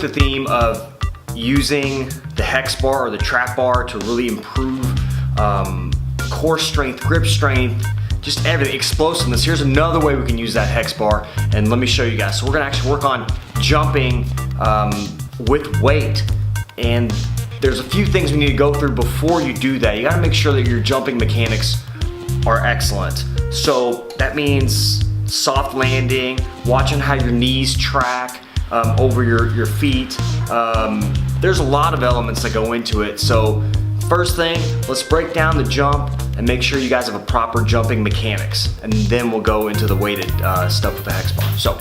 the theme of using the hex bar or the trap bar to really improve core strength, grip strength, just everything, explosiveness. Here's another way we can use that hex bar, and let me show you guys. So we're gonna actually work on jumping with weight, and there's a few things we need to go through before you do that. You gotta make sure that your jumping mechanics are excellent. So that means soft landing, watching how your knees track over your feet. There's a lot of elements that go into it. So first thing, let's break down the jump and make sure you guys have a proper jumping mechanics. And then we'll go into the weighted stuff with the hex bar. So.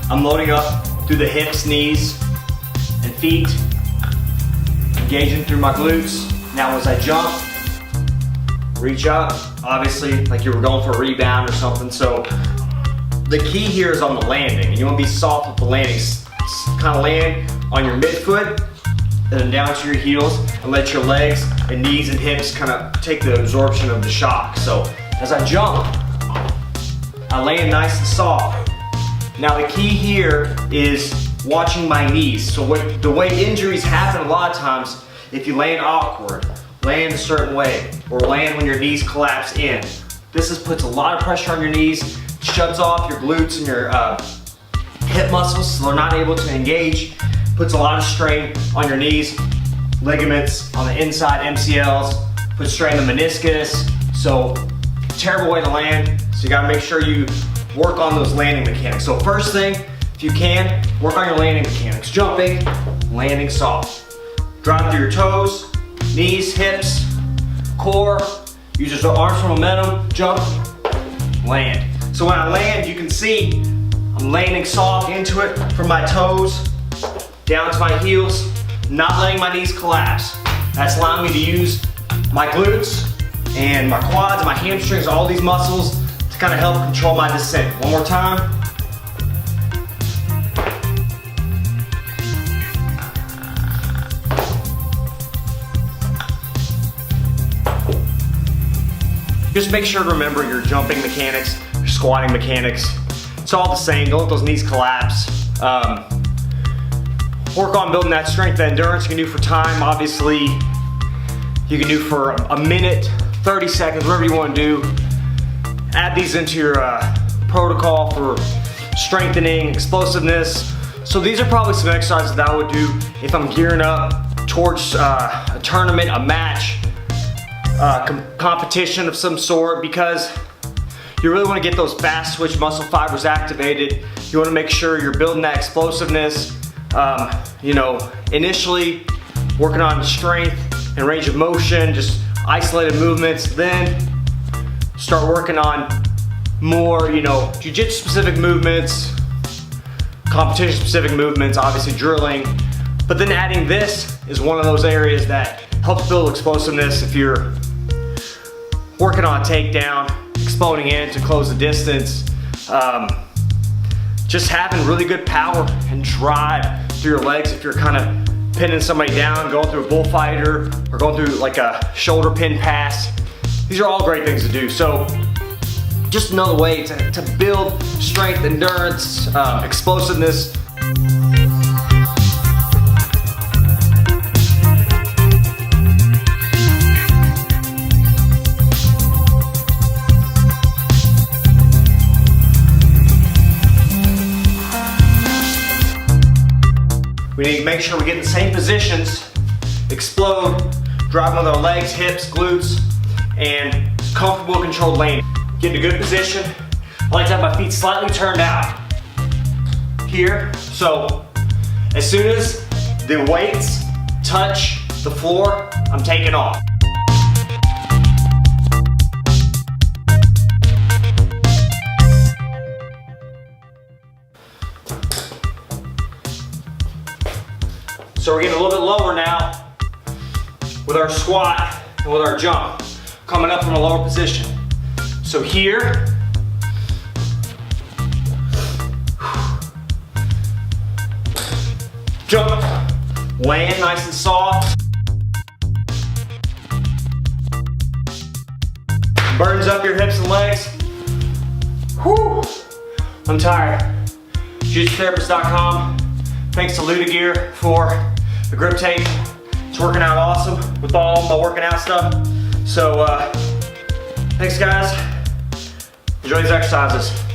I'm loading up through the hips, knees, and feet, engaging through my glutes. Now as I jump, reach up, obviously like you were going for a rebound or something. So the key here is on the landing, and you want to be soft with the landing. Kind of land on your midfoot, and then down to your heels, and let your legs and knees and hips kind of take the absorption of the shock. So as I jump, I land nice and soft. Now the key here is watching my knees. So the way injuries happen a lot of times, if you land awkward, land a certain way, or land when your knees collapse in, this puts a lot of pressure on your knees, shuts off your glutes and your hip muscles so they're not able to engage, puts a lot of strain on your knees, ligaments on the inside, MCLs, puts strain on the meniscus. So terrible way to land, so you gotta make sure you work on those landing mechanics. So first thing, if you can, work on your landing mechanics. Jumping, landing soft. Drive through your toes, knees, hips, core. Use your arms for momentum, jump, land. So when I land, you can see I'm landing soft into it from my toes down to my heels, not letting my knees collapse. That's allowing me to use my glutes and my quads and my hamstrings, all these muscles, to kind of help control my descent. One more time. Just make sure to remember your jumping mechanics, your squatting mechanics. It's all the same. Don't let those knees collapse. Work on building that strength, that endurance you can do for time. Obviously, you can do for a minute, 30 seconds, whatever you want to do. Add these into your protocol for strengthening, explosiveness. So these are probably some exercises that I would do if I'm gearing up towards a tournament, a match, competition of some sort, because you really want to get those fast twitch muscle fibers activated. You want to make sure you're building that explosiveness. You know, initially working on strength and range of motion, just isolated movements, then start working on more, you know, jiu-jitsu specific movements, competition specific movements, obviously drilling. But then adding this is one of those areas that helps build explosiveness. If you're working on a takedown, exploding in to close the distance, just having really good power and drive through your legs. If you're kind of pinning somebody down, going through a bullfighter, or going through like a shoulder pin pass, these are all great things to do. So just another way to build strength, endurance, explosiveness. We need to make sure we get in the same positions, explode, driving with our legs, hips, glutes, and comfortable, controlled landing. Get in a good position. I like to have my feet slightly turned out here. So as soon as the weights touch the floor, I'm taking off. So we're getting a little bit lower now with our squat and with our jump, coming up from a lower position. So here, jump, land nice and soft, Burns up your hips and legs. Whew, I'm tired. JiuJitsuTherapist.com. Thanks to Luda Gear for the grip tape. It's working out awesome with all my working out stuff. So thanks guys. Enjoy these exercises.